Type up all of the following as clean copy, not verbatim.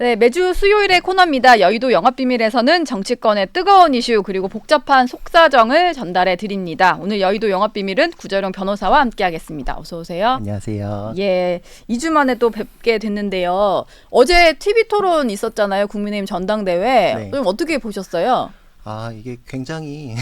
네, 매주 수요일의 코너입니다. 여의도 영업비밀에서는 정치권의 뜨거운 이슈 그리고 복잡한 속사정을 전달해 드립니다. 오늘 여의도 영업비밀은 구재룡 변호사와 함께하겠습니다. 어서 오세요. 안녕하세요. 예, 2주 만에 또 뵙게 됐는데요. 어제 TV 토론 있었잖아요. 국민의힘 전당대회. 네. 좀 어떻게 보셨어요? 아, 이게 굉장히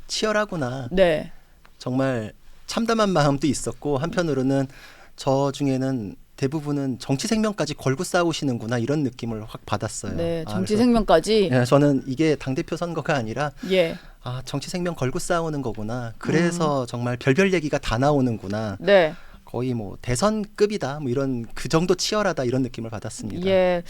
치열하구나. 네. 정말 참담한 마음도 있었고 한편으로는 저 중에는 대부분은 정치 생명까지 걸고 싸우시는구나 이런 느낌을 확 받았어요. 네, 정치 그래서 생명까지. 예, 저는 이게 당대표 선거가 아니라 예. 정치 생명 걸고 싸우는 거구나. 그래서 정말 별별 얘기가 다 나오는구나. 네. 거의 뭐 대선급이다. 뭐 이런 그 정도 치열하다 이런 느낌을 받았습니다. 예.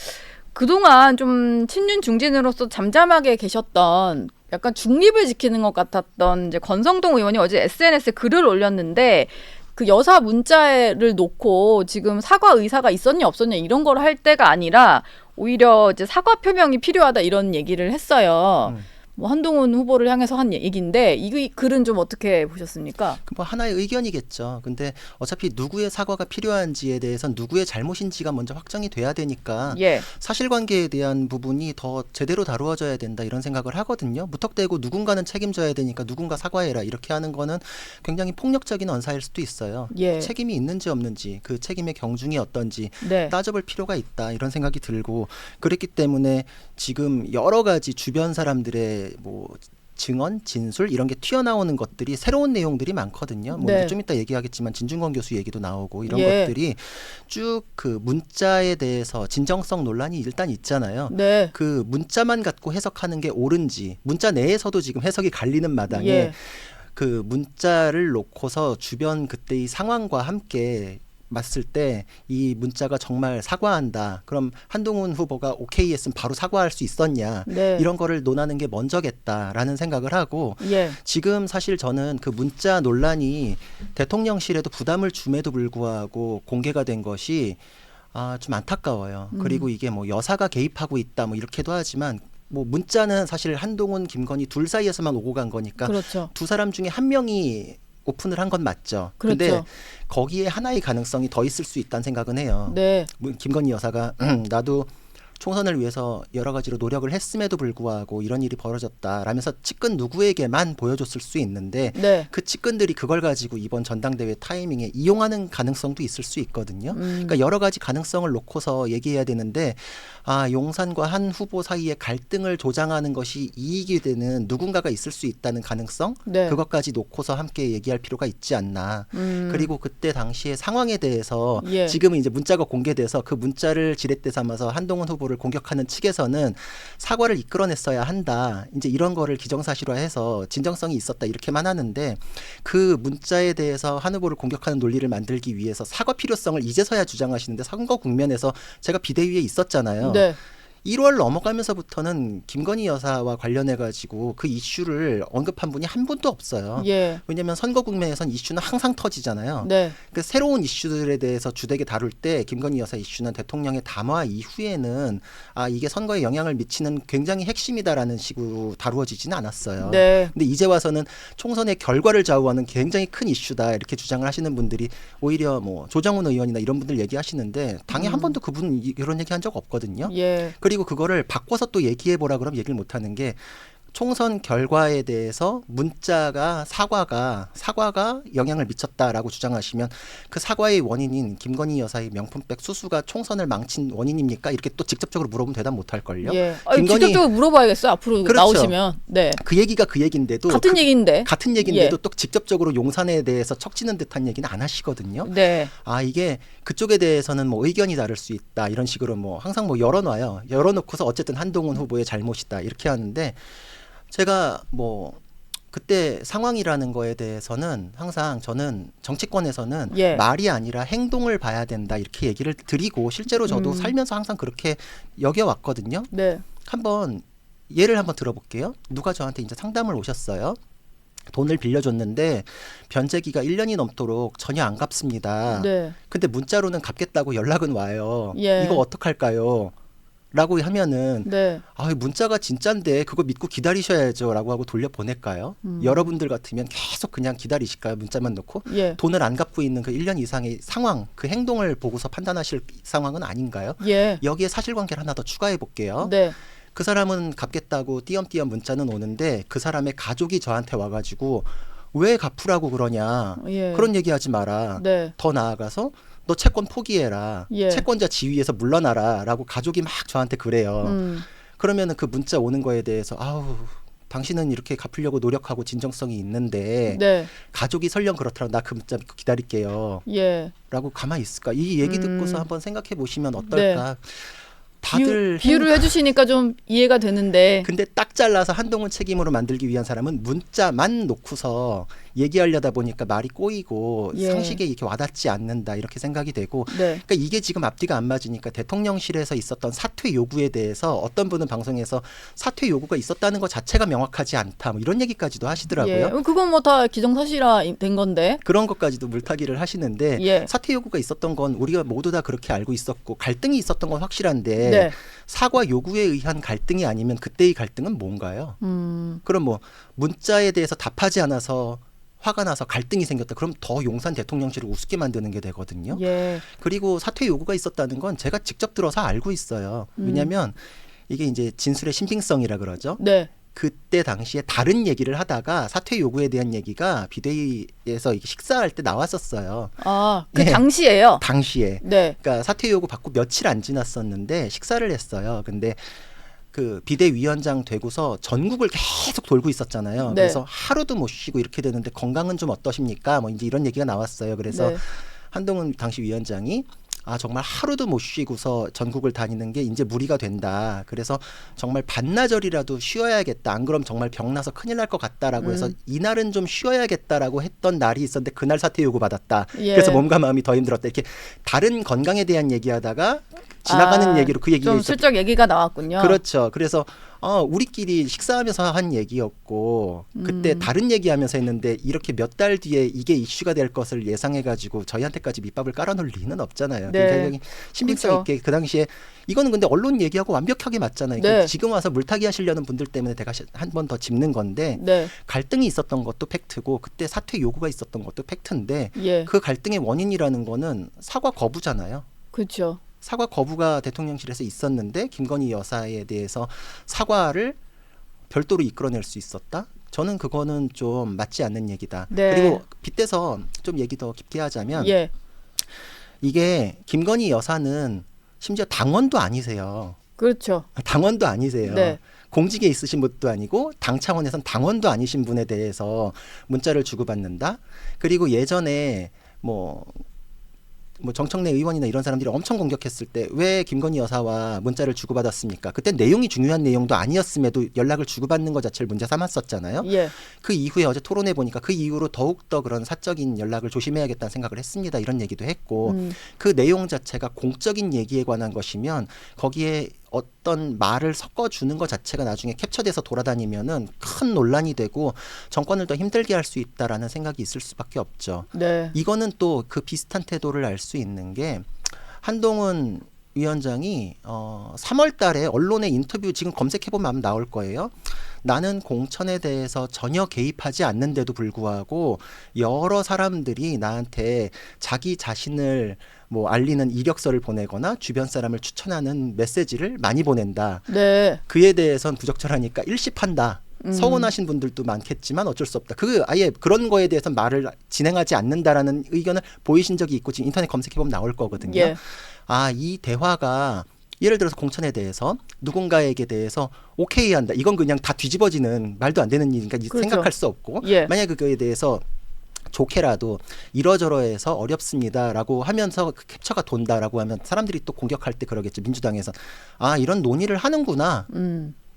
그동안 좀 친윤 중진으로서 잠잠하게 계셨던 약간 중립을 지키는 것 같았던 이제 권성동 의원이 어제 SNS에 글을 올렸는데 그 여사 문자를 놓고 지금 사과 의사가 있었냐 없었냐 이런 걸 할 때가 아니라 오히려 이제 사과 표명이 필요하다 이런 얘기를 했어요. 뭐 한동훈 후보를 향해서 한 얘기인데 이 글은 좀 어떻게 보셨습니까? 뭐 하나의 의견이겠죠. 근데 어차피 누구의 사과가 필요한지에 대해서는 누구의 잘못인지가 먼저 확정이 돼야 되니까 예. 사실관계에 대한 부분이 더 제대로 다루어져야 된다 이런 생각을 하거든요. 무턱대고 누군가는 책임져야 되니까 누군가 사과해라 이렇게 하는 거는 굉장히 폭력적인 언사일 수도 있어요. 예. 책임이 있는지 없는지 그 책임의 경중이 어떤지 네. 따져볼 필요가 있다 이런 생각이 들고 그랬기 때문에 지금 여러 가지 주변 사람들의 뭐 증언, 진술 이런 게 튀어나오는 것들이 새로운 내용들이 많거든요. 뭐 네. 좀 이따 얘기하겠지만 진중권 교수 얘기도 나오고 이런 예. 것들이 쭉 그 문자에 대해서 진정성 논란이 일단 있잖아요. 네. 그 문자만 갖고 해석하는 게 옳은지 문자 내에서도 지금 해석이 갈리는 마당에 예. 그 문자를 놓고서 주변 그때의 상황과 함께 봤을 때 이 문자가 정말 사과한다. 그럼 한동훈 후보가 오케이 했으면 바로 사과할 수 있었냐. 네. 이런 거를 논하는 게 먼저겠다라는 생각을 하고 예. 지금 사실 저는 그 문자 논란이 대통령실에도 부담을 줌에도 불구하고 공개가 된 것이 좀 안타까워요. 그리고 이게 뭐 여사가 개입하고 있다 뭐 이렇게도 하지만 뭐 문자는 사실 한동훈, 김건희 둘 사이에서만 오고 간 거니까 그렇죠. 두 사람 중에 한 명이 오픈을 한 건 맞죠. 그렇죠. 근데 거기에 하나의 가능성이 더 있을 수 있다는 생각은 해요. 네. 김건희 여사가 나도 총선을 위해서 여러 가지로 노력을 했음에도 불구하고 이런 일이 벌어졌다라면서 측근 누구에게만 보여줬을 수 있는데 네. 그 측근들이 그걸 가지고 이번 전당대회 타이밍에 이용하는 가능성도 있을 수 있거든요. 그러니까 여러 가지 가능성을 놓고서 얘기해야 되는데 용산과 한 후보 사이의 갈등을 조장하는 것이 이익이 되는 누군가가 있을 수 있다는 가능성 네. 그것까지 놓고서 함께 얘기할 필요가 있지 않나. 그리고 그때 당시의 상황에 대해서 예. 지금은 이제 문자가 공개돼서 그 문자를 지렛대 삼아서 한동훈 후보를 공격하는 측에서는 사과를 이끌어냈어야 한다. 이제 이런 거를 기정사실화해서 진정성이 있었다 이렇게만 하는데 그 문자에 대해서 한 후보를 공격하는 논리를 만들기 위해서 사과 필요성을 이제서야 주장하시는데 선거 국면에서 제가 비대위에 있었잖아요. 네. 1월 넘어가면서부터는 김건희 여사와 관련해 가지고 그 이슈를 언급한 분이 한 분도 없어요. 예. 왜냐하면 선거 국면에선 이슈는 항상 터지잖아요. 네. 그 새로운 이슈들에 대해서 주되게 다룰 때 김건희 여사 이슈는 대통령의 담화 이후에는 이게 선거에 영향을 미치는 굉장히 핵심이다라는 식으로 다루어지지는 않았어요. 네. 근데 이제 와서는 총선의 결과를 좌우하는 굉장히 큰 이슈다 이렇게 주장을 하시는 분들이 오히려 뭐 조정훈 의원이나 이런 분들 얘기하시는데 당에 한 번도 그분 이런 얘기한 적 없거든요. 예. 그리고 그거를 바꿔서 또 얘기해보라 그러면 얘기를 못하는 게 총선 결과에 대해서 문자가 사과가 영향을 미쳤다라고 주장하시면 그 사과의 원인인 김건희 여사의 명품백 수수가 총선을 망친 원인입니까? 이렇게 또 직접적으로 물어보면 대답 못할걸요. 예. 직접적으로 물어봐야겠어요. 앞으로 그렇죠. 나오시면. 네. 그 얘기가 그 얘기인데도 같은 얘기인데. 같은 얘기인데도 또 직접적으로 용산에 대해서 척지는 듯한 얘기는 안 하시거든요. 네. 이게 그쪽에 대해서는 뭐 의견이 다를 수 있다 이런 식으로 뭐 항상 뭐 열어놔요. 열어놓고서 어쨌든 한동훈 후보의 잘못이다 이렇게 하는데 제가 뭐 그때 상황이라는 거에 대해서는 항상 저는 정치권에서는 예. 말이 아니라 행동을 봐야 된다 이렇게 얘기를 드리고 실제로 저도 살면서 항상 그렇게 여겨왔거든요. 네. 한번 예를 한번 들어볼게요. 누가 저한테 이제 상담을 오셨어요. 돈을 빌려줬는데 변제기가 1년이 넘도록 전혀 안 갚습니다. 네. 근데 문자로는 갚겠다고 연락은 와요. 예. 이거 어떡할까요? 라고 하면은 네. 문자가 진짠데 그거 믿고 기다리셔야죠 라고 하고 돌려보낼까요? 여러분들 같으면 계속 그냥 기다리실까요? 문자만 놓고 예. 돈을 안 갚고 있는 그 1년 이상의 상황, 그 행동을 보고서 판단하실 상황은 아닌가요? 예. 여기에 사실관계를 하나 더 추가해 볼게요. 네. 그 사람은 갚겠다고 띄엄띄엄 문자는 오는데 그 사람의 가족이 저한테 와가지고 왜 갚으라고 그러냐, 예. 그런 얘기하지 마라. 네. 더 나아가서 너 채권 포기해라. 예. 채권자 지위에서 물러나라 라고 가족이 막 저한테 그래요. 그러면은 그 문자 오는 거에 대해서 당신은 이렇게 갚으려고 노력하고 진정성이 있는데 네. 가족이 설령 그렇더라도 나 그 문자 믿고 기다릴게요 예. 라고 가만히 있을까? 이 얘기 듣고서 한번 생각해 보시면 어떨까? 다들 비유를 해주시니까 좀 이해가 되는데. 근데 딱 잘라서 한동훈 책임으로 만들기 위한 사람은 문자만 놓고서 얘기하려다 보니까 말이 꼬이고 예. 상식에 이렇게 와닿지 않는다 이렇게 생각이 되고 네. 그러니까 이게 지금 앞뒤가 안 맞으니까 대통령실에서 있었던 사퇴 요구에 대해서 어떤 분은 방송에서 사퇴 요구가 있었다는 것 자체가 명확하지 않다 뭐 이런 얘기까지도 하시더라고요. 예. 그건 뭐 다 기정사실화 된 건데. 그런 것까지도 물타기를 하시는데 예. 사퇴 요구가 있었던 건 우리가 모두 다 그렇게 알고 있었고 갈등이 있었던 건 확실한데 네. 사과 요구에 의한 갈등이 아니면 그때의 갈등은 뭔가요? 그럼 뭐 문자에 대해서 답하지 않아서 화가 나서 갈등이 생겼다. 그럼 더 용산 대통령실을 우습게 만드는 게 되거든요. 예. 그리고 사퇴 요구가 있었다는 건 제가 직접 들어서 알고 있어요. 왜냐하면 이게 이제 진술의 신빙성이라 그러죠. 네. 그때 당시에 다른 얘기를 하다가 사퇴 요구에 대한 얘기가 비대위에서 식사할 때 나왔었어요. 그 네. 당시에요. 당시에. 네. 그러니까 사퇴 요구 받고 며칠 안 지났었는데 식사를 했어요. 근데 그 비대위원장 되고서 전국을 계속 돌고 있었잖아요. 네. 그래서 하루도 못 쉬고 이렇게 되는데 건강은 좀 어떠십니까? 뭐 이제 이런 얘기가 나왔어요. 그래서 네. 한동훈 당시 위원장이 정말 하루도 못 쉬고서 전국을 다니는 게 이제 무리가 된다. 그래서 정말 반나절이라도 쉬어야겠다. 안 그럼 정말 병나서 큰일 날 것 같다라고 해서 이날은 좀 쉬어야겠다라고 했던 날이 있었는데 그날 사퇴 요구 받았다. 예. 그래서 몸과 마음이 더 힘들었다. 이렇게 다른 건강에 대한 얘기하다가 지나가는 얘기로 그 얘기가 좀 있었. 슬쩍 얘기가 나왔군요. 그렇죠. 그래서 우리끼리 식사하면서 한 얘기였고 그때 다른 얘기하면서 했는데 이렇게 몇 달 뒤에 이게 이슈가 될 것을 예상해가지고 저희한테까지 밑밥을 깔아놓을 리는 없잖아요. 네. 그러니까 신빙성 그렇죠. 있게 그 당시에 이거는 근데 언론 얘기하고 완벽하게 맞잖아요. 네. 그러니까 지금 와서 물타기 하시려는 분들 때문에 제가 한 번 더 짚는 건데 네. 갈등이 있었던 것도 팩트고 그때 사퇴 요구가 있었던 것도 팩트인데 예. 그 갈등의 원인이라는 거는 사과 거부잖아요. 그렇죠. 사과 거부가 대통령실에서 있었는데 김건희 여사에 대해서 사과를 별도로 이끌어낼 수 있었다? 저는 그거는 좀 맞지 않는 얘기다. 네. 그리고 빗대서 좀 얘기 더 깊게 하자면 예. 이게 김건희 여사는 심지어 당원도 아니세요. 그렇죠. 당원도 아니세요. 네. 공직에 있으신 분도 아니고 당 차원에선 당원도 아니신 분에 대해서 문자를 주고받는다. 그리고 예전에 뭐 정청래 의원이나 이런 사람들이 엄청 공격했을 때 왜 김건희 여사와 문자를 주고받았습니까? 그때 내용이 중요한 내용도 아니었음에도 연락을 주고받는 것 자체를 문제 삼았었잖아요. 예. 그 이후에 어제 토론해 보니까 그 이후로 더욱더 그런 사적인 연락을 조심해야겠다는 생각을 했습니다. 이런 얘기도 했고 그 내용 자체가 공적인 얘기에 관한 것이면 거기에 어떤 말을 섞어주는 것 자체가 나중에 캡처돼서 돌아다니면은 큰 논란이 되고 정권을 더 힘들게 할 수 있다라는 생각이 있을 수밖에 없죠. 네. 이거는 또 그 비슷한 태도를 알 수 있는 게 한동훈 위원장이 3월 달에 언론의 인터뷰 지금 검색해보면 아마 나올 거예요. 나는 공천에 대해서 전혀 개입하지 않는데도 불구하고 여러 사람들이 나한테 자기 자신을 뭐 알리는 이력서를 보내거나 주변 사람을 추천하는 메시지를 많이 보낸다. 네. 그에 대해선 부적절하니까 일십한다. 서운하신 분들도 많겠지만 어쩔 수 없다. 아예 그런 거에 대해서 말을 진행하지 않는다라는 의견을 보이신 적이 있고 지금 인터넷 검색해보면 나올 거거든요. 예. 이 대화가 예를 들어서 공천에 대해서 누군가에게 대해서 오케이 한다. 이건 그냥 다 뒤집어지는 말도 안 되는 일이니까 그렇죠. 생각할 수 없고 예. 만약에 그거에 대해서 좋게라도 이러저러해서 어렵습니다라고 하면서 그 캡처가 돈다라고 하면 사람들이 또 공격할 때 그러겠죠. 민주당에서 이런 논의를 하는구나.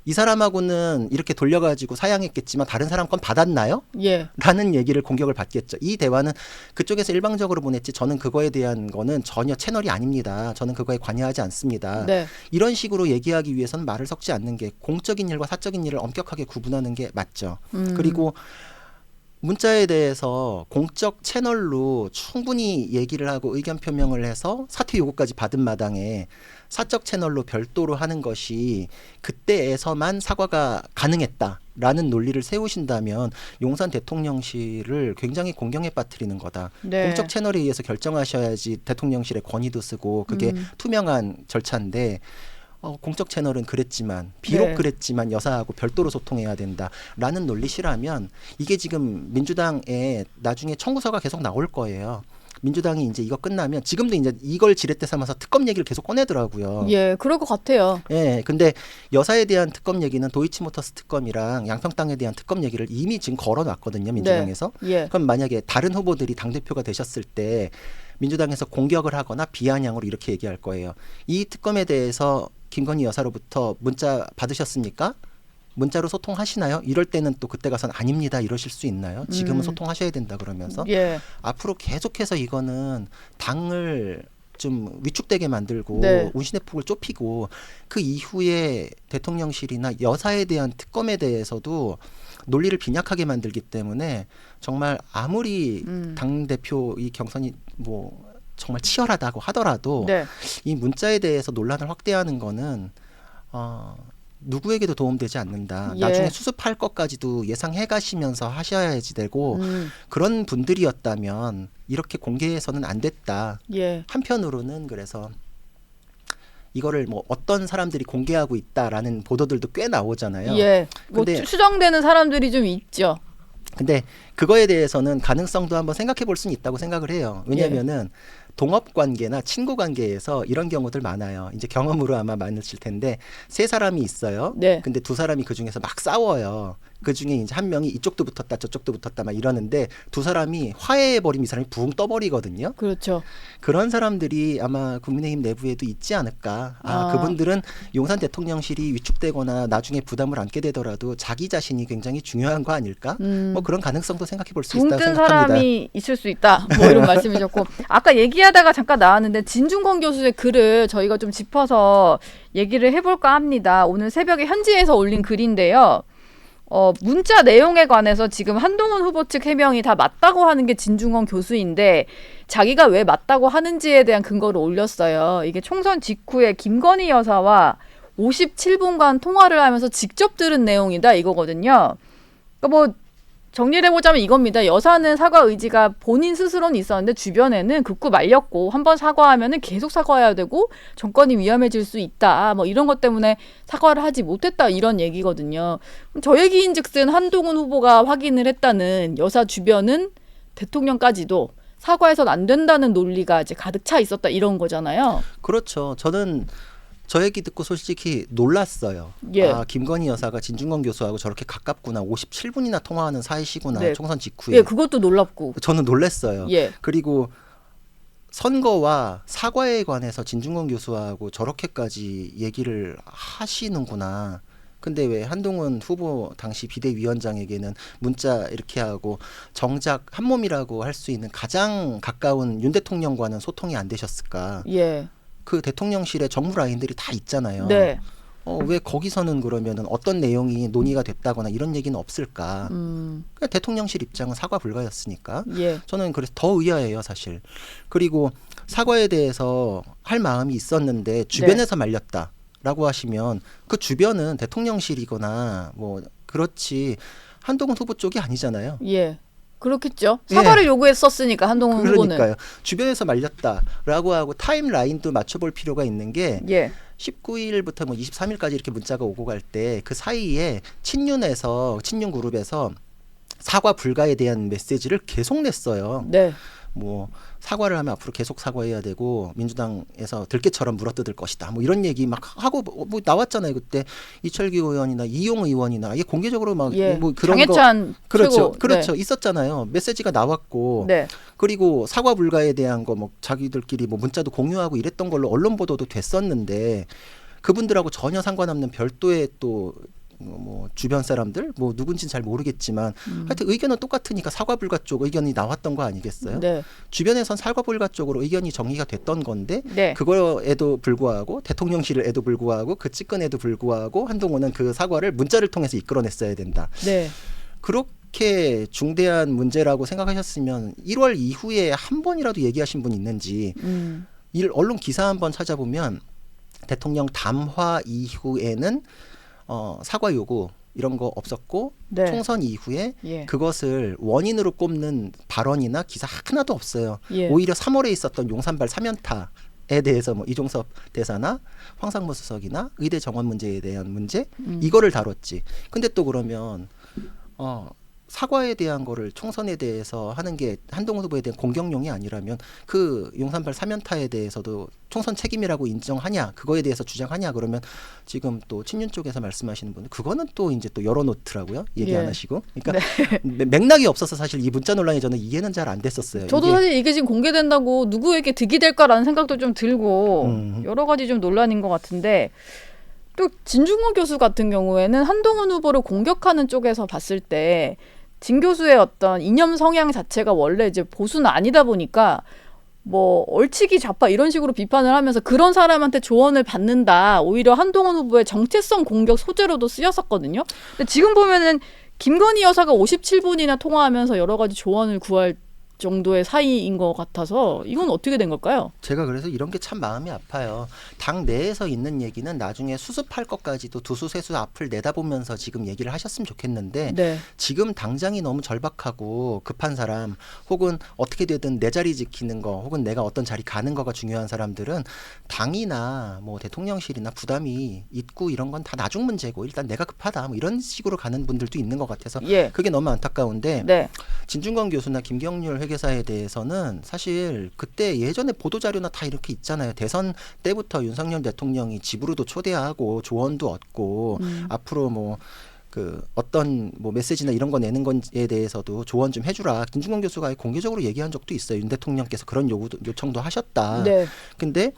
이 사람하고는 이렇게 돌려가지고 사양했겠지만 다른 사람 건 받았나요? 예. 라는 얘기를 공격을 받겠죠. 이 대화는 그쪽에서 일방적으로 보냈지 저는 그거에 대한 거는 전혀 채널이 아닙니다. 저는 그거에 관여하지 않습니다. 네. 이런 식으로 얘기하기 위해서는 말을 섞지 않는 게 공적인 일과 사적인 일을 엄격하게 구분하는 게 맞죠. 그리고 문자에 대해서 공적 채널로 충분히 얘기를 하고 의견 표명을 해서 사퇴 요구까지 받은 마당에 사적 채널로 별도로 하는 것이 그때에서만 사과가 가능했다라는 논리를 세우신다면 용산 대통령실을 굉장히 공경에 빠뜨리는 거다. 네. 공적 채널에 의해서 결정하셔야지 대통령실의 권위도 쓰고 그게 투명한 절차인데 공적 채널은 그랬지만 비록 네. 그랬지만 여사하고 별도로 소통해야 된다라는 논리시라면 이게 지금 민주당에 나중에 청구서가 계속 나올 거예요. 민주당이 이제 이거 끝나면 지금도 이제 이걸 지렛대 삼아서 특검 얘기를 계속 꺼내더라고요. 예, 그럴 것 같아요. 예, 근데 여사에 대한 특검 얘기는 도이치모터스 특검이랑 양평땅에 대한 특검 얘기를 이미 지금 걸어놨거든요, 민주당에서. 네. 예. 그럼 만약에 다른 후보들이 당대표가 되셨을 때 민주당에서 공격을 하거나 비아냥으로 이렇게 얘기할 거예요. 이 특검에 대해서 김건희 여사로부터 문자 받으셨습니까? 문자로 소통하시나요? 이럴 때는 또 그때 가서는 아닙니다 이러실 수 있나요? 지금은 소통하셔야 된다 그러면서 예. 앞으로 계속해서 이거는 당을 좀 위축되게 만들고 네. 운신의 폭을 좁히고 그 이후에 대통령실이나 여사에 대한 특검에 대해서도 논리를 빈약하게 만들기 때문에 정말 아무리 당대표 이 경선이 뭐 정말 치열하다고 하더라도 네. 이 문자에 대해서 논란을 확대하는 거는 누구에게도 도움되지 않는다. 예. 나중에 수습할 것까지도 예상해 가시면서 하셔야지 되고 그런 분들이었다면 이렇게 공개해서는 안 됐다. 예. 한편으로는 그래서 이거를 뭐 어떤 사람들이 공개하고 있다라는 보도들도 꽤 나오잖아요. 예. 뭐 근데 추정되는 사람들이 좀 있죠. 근데 그거에 대해서는 가능성도 한번 생각해 볼 수는 있다고 생각을 해요. 왜냐면은 동업 관계나 친구 관계에서 이런 경우들 많아요. 이제 경험으로 아마 많으실 텐데 세 사람이 있어요. 네. 근데 두 사람이 그 중에서 막 싸워요. 그 중에 이제 한 명이 이쪽도 붙었다 저쪽도 붙었다 막 이러는데 두 사람이 화해해버리면 이 사람이 붕 떠버리거든요. 그렇죠. 그런 사람들이 아마 국민의힘 내부에도 있지 않을까. 아. 그분들은 용산 대통령실이 위축되거나 나중에 부담을 안게 되더라도 자기 자신이 굉장히 중요한 거 아닐까? 뭐 그런 가능성도 생각해 볼 수 있다고 붕뜬 생각합니다. 사람이 있을 수 있다. 뭐 이런 말씀이셨고 아까 얘기하다가 잠깐 나왔는데 진중권 교수의 글을 저희가 좀 짚어서 얘기를 해볼까 합니다. 오늘 새벽에 현지에서 올린 글인데요. 문자 내용에 관해서 지금 한동훈 후보 측 해명이 다 맞다고 하는 게 진중권 교수인데 자기가 왜 맞다고 하는지에 대한 근거를 올렸어요. 이게 총선 직후에 김건희 여사와 57분간 통화를 하면서 직접 들은 내용이다 이거거든요. 그러니까 뭐 정리를 해보자면 이겁니다. 여사는 사과 의지가 본인 스스로는 있었는데 주변에는 극구 말렸고 한번 사과하면은 계속 사과해야 되고 정권이 위험해질 수 있다. 뭐 이런 것 때문에 사과를 하지 못했다 이런 얘기거든요. 저 얘기인즉슨 한동훈 후보가 확인을 했다는 여사 주변은 대통령까지도 사과해서는 안 된다는 논리가 이제 가득 차 있었다 이런 거잖아요. 그렇죠. 저는 저 얘기 듣고 솔직히 놀랐어요. 예. 김건희 여사가 진중권 교수하고 저렇게 가깝구나. 57분이나 통화하는 사이시구나. 네. 총선 직후에. 예, 그것도 놀랍고. 저는 놀랐어요. 예. 그리고 선거와 사과에 관해서 진중권 교수하고 저렇게까지 얘기를 하시는구나. 근데 왜 한동훈 후보 당시 비대위원장에게는 문자 이렇게 하고 정작 한 몸이라고 할 수 있는 가장 가까운 윤 대통령과는 소통이 안 되셨을까? 예. 그 대통령실의 정무 라인들이 다 있잖아요. 네. 왜 거기서는 그러면은 어떤 내용이 논의가 됐다거나 이런 얘기는 없을까? 그냥 대통령실 입장은 사과 불가였으니까. 예. 저는 그래서 더 의아해요, 사실. 그리고 사과에 대해서 할 마음이 있었는데 주변에서 말렸다라고 하시면 그 주변은 대통령실이거나 뭐 그렇지 한동훈 후보 쪽이 아니잖아요. 예. 그렇겠죠. 사과를 요구했었으니까 한동훈 그러니까요. 후보는. 주변에서 말렸다라고 하고 타임라인도 맞춰볼 필요가 있는 게 예. 19일부터 뭐 23일까지 이렇게 문자가 오고 갈 때 그 사이에 친윤 그룹에서 사과 불가에 대한 메시지를 계속 냈어요. 네. 뭐 사과를 하면 앞으로 계속 사과해야 되고 민주당에서 들깨처럼 물어뜯을 것이다. 뭐 이런 얘기 막 하고 뭐 나왔잖아요. 그때 이철규 의원이나 이용 의원이나 이게 공개적으로 막 뭐 그런 장해찬 거 그렇죠. 최고. 그렇죠. 네. 있었잖아요. 메시지가 나왔고 네. 그리고 사과 불가에 대한 거 뭐 자기들끼리 뭐 문자도 공유하고 이랬던 걸로 언론 보도도 됐었는데 그분들하고 전혀 상관없는 별도의 또 뭐 주변 사람들 뭐 누군지는 잘 모르겠지만 하여튼 의견은 똑같으니까 사과 불가 쪽 의견이 나왔던 거 아니겠어요? 네. 주변에선 사과 불가 쪽으로 의견이 정리가 됐던 건데 네. 그거에도 불구하고 대통령실에도 불구하고 그 측근에도 불구하고 한동훈은 그 사과를 문자를 통해서 이끌어냈어야 된다. 네. 그렇게 이렇게 중대한 문제라고 생각하셨으면 1월 이후에 한 번이라도 얘기하신 분 있는지 언론 기사 한번 찾아보면 대통령 담화 이후에는 사과 요구 이런 거 없었고 네. 총선 이후에 예. 그것을 원인으로 꼽는 발언이나 기사 하나도 없어요. 예. 오히려 3월에 있었던 용산발 사면타에 대해서 뭐 이종섭 대사나 황상무 수석이나 의대 정원 문제에 대한 문제 이거를 다뤘지. 근데 또 그러면 사과에 대한 거를 총선에 대해서 하는 게 한동훈 후보에 대한 공격용이 아니라면 그 용산발 사면타에 대해서도 총선 책임이라고 인정하냐 그거에 대해서 주장하냐 그러면 지금 또 친윤 쪽에서 말씀하시는 분은 그거는 또 이제 또 열어놓더라고요. 얘기 예. 안 하시고 그러니까 맥락이 없어서 사실 이 문자 논란이 저는 이해는 잘 안 됐었어요. 저도 사실 이게 지금 공개된다고 누구에게 득이 될까라는 생각도 좀 들고 여러 가지 좀 논란인 것 같은데 또 진중권 교수 같은 경우에는 한동훈 후보를 공격하는 쪽에서 봤을 때 진 교수의 어떤 이념 성향 자체가 원래 이제 보수는 아니다 보니까 뭐 얼치기 좌파 이런 식으로 비판을 하면서 그런 사람한테 조언을 받는다. 오히려 한동훈 후보의 정체성 공격 소재로도 쓰였었거든요. 근데 지금 보면은 김건희 여사가 57분이나 통화하면서 여러 가지 조언을 구할 정도의 사이인 것 같아서 이건 어떻게 된 걸까요? 제가 그래서 이런 게 참 마음이 아파요. 당 내에서 있는 얘기는 나중에 수습할 것까지도 두수세수 앞을 내다보면서 지금 얘기를 하셨으면 좋겠는데 네. 지금 당장이 너무 절박하고 급한 사람 혹은 어떻게 되든 내 자리 지키는 거 혹은 내가 어떤 자리 가는 거가 중요한 사람들은 당이나 뭐 대통령실이나 부담이 있고 이런 건 다 나중 문제고 일단 내가 급하다 뭐 이런 식으로 가는 분들도 있는 것 같아서 예. 그게 너무 안타까운데 네. 진중권 교수나 김경률 회계사에 대해서는 사실 그때 예전에 보도자료나 다 이렇게 있잖아요. 대선 때부터 윤석열 대통령이 집으로도 초대하고 조언도 얻고 앞으로 뭐 그 어떤 뭐 메시지나 이런 거 내는 건에 대해서도 조언 좀 해주라. 김중권 교수가 공개적으로 얘기한 적도 있어요. 윤 대통령께서 그런 요청도 하셨다. 네. 근데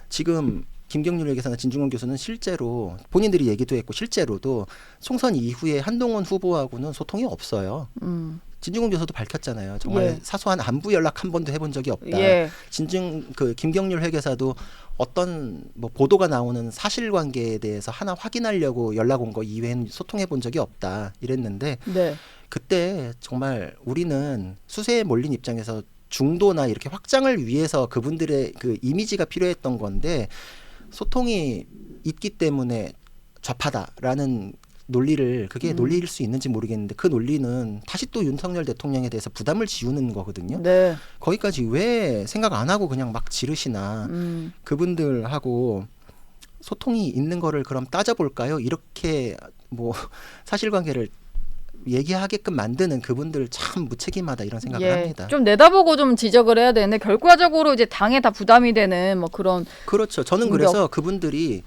지금 김경률 회계사나 진중권 교수는 실제로 본인들이 얘기도 했고 실제로도 총선 이후에 한동훈 후보하고는 소통이 없어요. 진중권 교수도 밝혔잖아요. 정말 예. 사소한 안부 연락 한 번도 해본 적이 없다. 예. 김경률 회계사도 어떤 뭐 보도가 나오는 사실관계에 대해서 하나 확인하려고 연락 온 거 이외에는 소통해 본 적이 없다. 이랬는데 네. 그때 정말 우리는 수세에 몰린 입장에서 중도나 이렇게 확장을 위해서 그분들의 그 이미지가 필요했던 건데 소통이 있기 때문에 좌파다라는 논리를 그게 논리일 수 있는지 모르겠는데 그 논리는 다시 또 윤석열 대통령에 대해서 부담을 지우는 거거든요. 네. 거기까지 왜 생각 안 하고 그냥 막 지르시나 그분들하고 소통이 있는 거를 그럼 따져볼까요? 이렇게 뭐 사실관계를 얘기하게끔 만드는 그분들 참 무책임하다 이런 생각을 합니다. 좀 내다보고 좀 지적을 해야 되는데 결과적으로 이제 당에 다 부담이 되는 뭐 그런 그렇죠. 저는 공격. 그래서 그분들이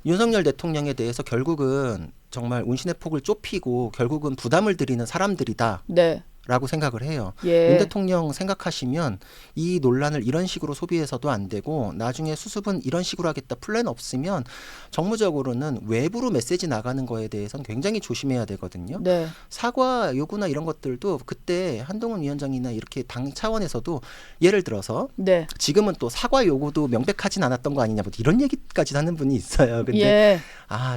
윤석열 대통령에 대해서 결국은 정말 운신의 폭을 좁히고 결국은 부담을 드리는 사람들이다. 네. 라고 생각을 해요. 예. 윤 대통령 생각하시면 이 논란을 이런 식으로 소비해서도 안 되고 나중에 수습은 이런 식으로 하겠다 플랜 없으면 정무적으로는 외부로 메시지 나가는 거에 대해서는 굉장히 조심해야 되거든요. 네. 사과 요구나 이런 것들도 그때 한동훈 위원장이나 이렇게 당 차원에서도 예를 들어서 네. 지금은 또 사과 요구도 명백하진 않았던 거 아니냐 뭐 이런 얘기까지 하는 분이 있어요. 근데 예.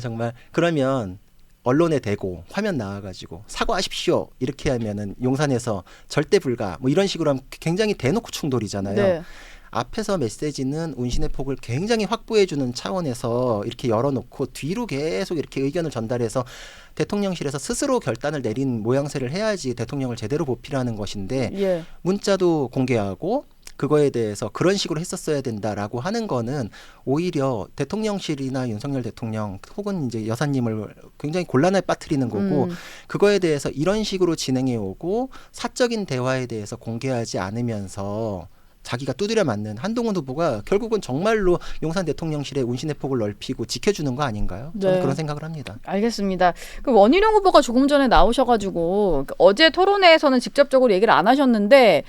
정말 그러면 언론에 대고 화면 나와가지고 사과하십시오 이렇게 하면은 용산에서 절대 불가 뭐 이런 식으로 하면 굉장히 대놓고 충돌이잖아요. 네. 앞에서 메시지는 운신의 폭을 굉장히 확보해주는 차원에서 이렇게 열어놓고 뒤로 계속 이렇게 의견을 전달해서 대통령실에서 스스로 결단을 내린 모양새를 해야지 대통령을 제대로 보필하는 것인데 예. 문자도 공개하고 그거에 대해서 그런 식으로 했었어야 된다라고 하는 거는 오히려 대통령실이나 윤석열 대통령 혹은 이제 여사님을 굉장히 곤란에 빠뜨리는 거고 그거에 대해서 이런 식으로 진행해 오고 사적인 대화에 대해서 공개하지 않으면서 자기가 두드려 맞는 한동훈 후보가 결국은 정말로 용산 대통령실의 운신의 폭을 넓히고 지켜주는 거 아닌가요? 저는 네. 그런 생각을 합니다. 알겠습니다. 그 원희룡 후보가 조금 전에 나오셔가지고 어제 토론회에서는 직접적으로 얘기를 안 하셨는데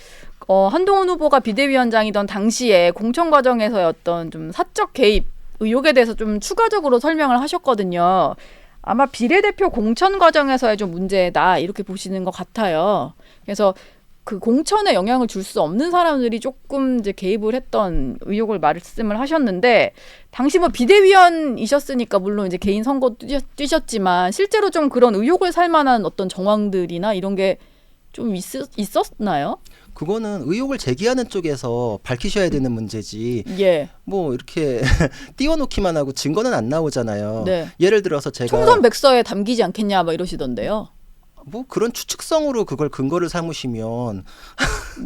한동훈 후보가 비대위원장이던 당시에 공천 과정에서의 어떤 좀 사적 개입 의혹에 대해서 좀 추가적으로 설명을 하셨거든요. 아마 비례대표 공천 과정에서의 좀 문제다 이렇게 보시는 것 같아요. 그래서 그 공천에 영향을 줄 수 없는 사람들이 조금 이제 개입을 했던 의혹을 말씀을 하셨는데 당시 뭐 비대위원이셨으니까 물론 이제 개인 선거 뛰셨지만 실제로 좀 그런 의혹을 살 만한 어떤 정황들이나 이런 게 좀 있었나요? 그거는 의혹을 제기하는 쪽에서 밝히셔야 되는 문제지. 예. 뭐 이렇게 띄워놓기만 하고 증거는 안 나오잖아요. 네. 예를 들어서 제가 총선 백서에 담기지 않겠냐 막 이러시던데요. 뭐 그런 추측성으로 그걸 근거를 삼으시면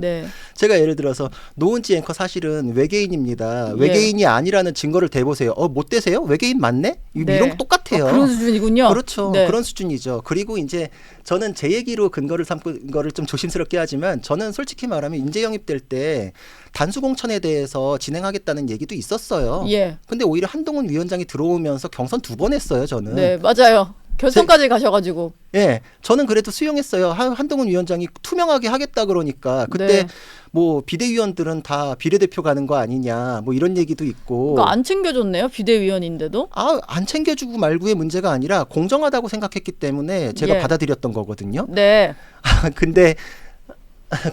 네. 제가 예를 들어서 노은지 앵커 사실은 외계인입니다. 예. 외계인이 아니라는 증거를 대보세요. 못 대세요? 외계인 맞네? 네. 이런 거 똑같아요. 그런 수준이군요. 그렇죠. 네. 그런 수준이죠. 그리고 이제 저는 제 얘기로 근거를 삼는 거를 좀 조심스럽게 하지만 저는 솔직히 말하면 인재 영입될 때 단수 공천에 대해서 진행하겠다는 얘기도 있었어요. 예. 근데 오히려 한동훈 위원장이 들어오면서 경선 2번 했어요, 저는. 네, 맞아요. 결선까지 가셔가지고. 예, 저는 그래도 수용했어요. 한동훈 위원장이 투명하게 하겠다 그러니까 그때 네. 뭐 비대위원들은 다 비례대표 가는 거 아니냐 뭐 이런 얘기도 있고. 그러니까 안 챙겨줬네요. 비대위원인데도. 안 챙겨주고 말고의 문제가 아니라 공정하다고 생각했기 때문에 제가 예. 받아들였던 거거든요. 네. 근데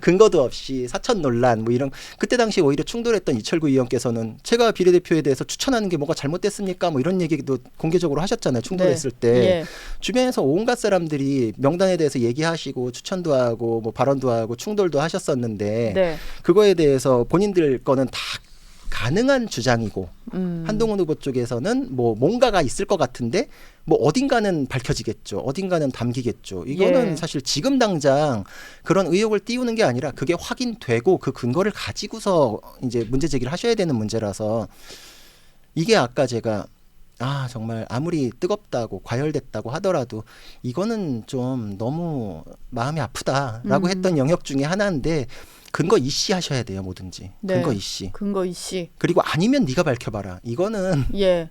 근거도 없이 사천 논란 뭐 이런 그때 당시 오히려 충돌했던 이철구 의원께서는 제가 비례대표에 대해서 추천하는 게 뭐가 잘못됐습니까? 뭐 이런 얘기도 공개적으로 하셨잖아요. 충돌했을 네. 때 예. 주변에서 온갖 사람들이 명단에 대해서 얘기하시고 추천도 하고 뭐 발언도 하고 충돌도 하셨었는데 네. 그거에 대해서 본인들 거는 다 가능한 주장이고 한동훈 후보 쪽에서는 뭐 뭔가가 있을 것 같은데 뭐 어딘가는 밝혀지겠죠. 어딘가는 담기겠죠. 이거는 예. 사실 지금 당장 그런 의혹을 띄우는 게 아니라 그게 확인되고 그 근거를 가지고서 이제 문제 제기를 하셔야 되는 문제라서 이게 아까 제가 정말 아무리 뜨겁다고 과열됐다고 하더라도 이거는 좀 너무 마음이 아프다라고 했던 영역 중에 하나인데 근거 이씨 하셔야 돼요. 뭐든지. 네. 근거 이씨. 근거 이씨. 그리고 아니면 네가 밝혀봐라. 이거는 예.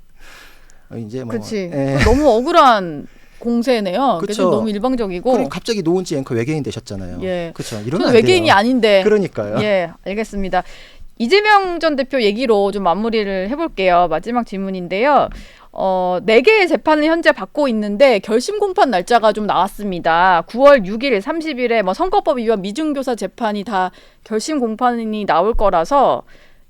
이제 뭐 그렇지. 예. 너무 억울한 공세네요. 그게 그쵸. 좀 너무 일방적이고. 그럼 갑자기 노은지 앵커 외계인 되셨잖아요. 예. 그렇죠. 이러면 저는 안 외계인이 돼요. 아닌데. 그러니까요. 예, 알겠습니다. 이재명 전 대표 얘기로 좀 마무리를 해볼게요. 마지막 질문인데요. 4개의 재판을 현재 받고 있는데 결심 공판 날짜가 좀 나왔습니다. 9월 6일, 30일에 뭐 선거법 위반 미중교사 재판이 다 결심 공판이 나올 거라서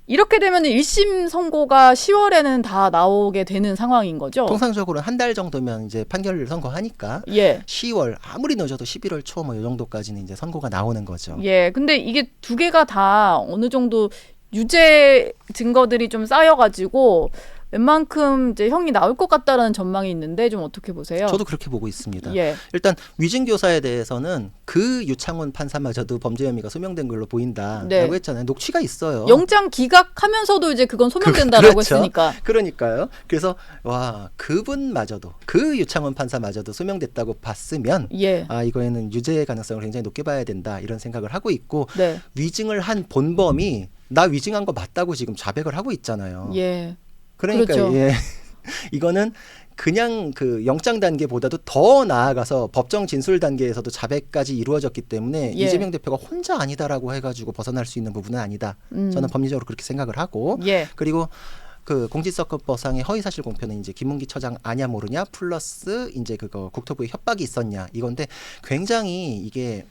이렇게 되면 1심 선고가 10월에는 다 나오게 되는 상황인 거죠. 통상적으로 한 달 정도면 이제 판결을 선고하니까 예. 10월 아무리 늦어도 11월 초 뭐 이 정도까지는 이제 선고가 나오는 거죠. 예. 근데 이게 두 개가 다 어느 정도 유죄 증거들이 좀 쌓여가지고 웬만큼 이제 형이 나올 것 같다라는 전망이 있는데 좀 어떻게 보세요? 저도 그렇게 보고 있습니다. 예. 일단 위증교사에 대해서는 그 유창훈 판사마저도 범죄 혐의가 소명된 걸로 보인다라고 네. 했잖아요. 녹취가 있어요. 영장 기각하면서도 이제 그건 소명된다라고 그렇죠. 했으니까. 그러니까요. 그래서 와 그분마저도 그 유창훈 판사마저도 소명됐다고 봤으면 예. 이거에는 유죄 가능성을 굉장히 높게 봐야 된다 이런 생각을 하고 있고 네. 위증을 한 본범이 나 위증한 거 맞다고 지금 자백을 하고 있잖아요. 예. 그러니까 그렇죠. 예. 이거는 그냥 그 영장 단계보다도 더 나아가서 법정 진술 단계에서도 자백까지 이루어졌기 때문에 예. 이재명 대표가 혼자 아니다라고 해가지고 벗어날 수 있는 부분은 아니다. 저는 법리적으로 그렇게 생각을 하고 예. 그리고 그 공직선거법상의 허위사실 공표는 이제 김문기 처장 아냐 모르냐 플러스 이제 그거 국토부의 협박이 있었냐 이건데 굉장히 이게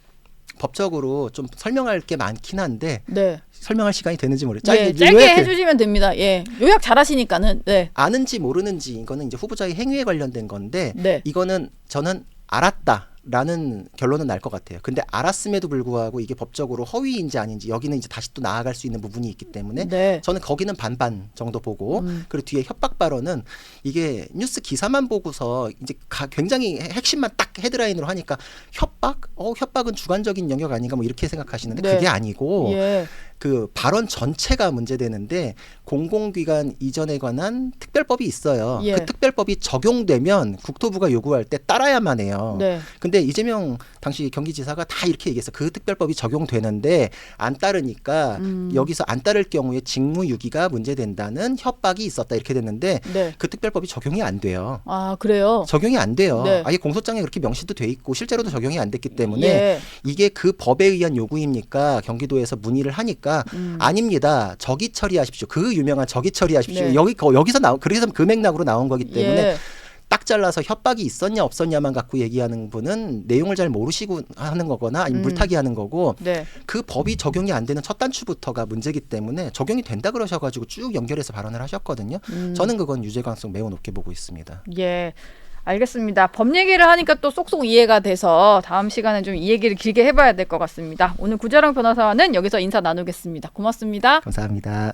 법적으로 좀 설명할 게 많긴 한데 네. 설명할 시간이 되는지 짧게 해주시면 됩니다. 예. 요약 잘하시니까는. 네. 아는지 모르는지 이거는 이제 후보자의 행위에 관련된 건데 네. 이거는 저는 알았다라는 결론은 날 것 같아요. 근데 알았음에도 불구하고 이게 법적으로 허위인지 아닌지 여기는 이제 다시 또 나아갈 수 있는 부분이 있기 때문에 네. 저는 거기는 반반 정도 보고 그리고 뒤에 협박 발언은 이게 뉴스 기사만 보고서 이제 굉장히 핵심만 딱 헤드라인으로 하니까 협박은 주관적인 영역 아닌가 뭐 이렇게 생각하시는데 네. 그게 아니고 예. 그 발언 전체가 문제되는데 공공기관 이전에 관한 특별법이 있어요. 예. 그 특별법이 적용되면 국토부가 요구할 때 따라야만 해요. 네. 근데 이재명 당시 경기지사가 다 이렇게 얘기했어. 그 특별법이 적용되는데 안 따르니까 여기서 안 따를 경우에 직무유기가 문제된다는 협박이 있었다 이렇게 됐는데 네. 그 특별법이 적용이 안 돼요. 아, 그래요? 적용이 안 돼요. 네. 아예 공소장에 그렇게 명시도 돼 있고 실제로도 적용이 안 됐기 때문에 예. 이게 그 법에 의한 요구입니까? 경기도에서 문의를 하니까 아닙니다. 적의 처리하십시오. 그 유명한 적의 처리하십시오. 네. 여기서 그래서 그 맥락으로 나온 거기 때문에 예. 딱 딱 잘라서 협박이 있었냐 없었냐만 갖고 얘기하는 분은 내용을 잘 모르시고 하는 거거나 아니면 물타기 하는 거고 네. 그 법이 적용이 안 되는 첫 단추부터가 문제이기 때문에 적용이 된다 그러셔가지고 쭉 연결해서 발언을 하셨거든요. 저는 그건 유죄 가능성 매우 높게 보고 있습니다. 예. 알겠습니다. 법 얘기를 하니까 또 쏙쏙 이해가 돼서 다음 시간에 좀 이 얘기를 길게 해봐야 될 것 같습니다. 오늘 구자랑 변호사와는 여기서 인사 나누겠습니다. 고맙습니다. 감사합니다.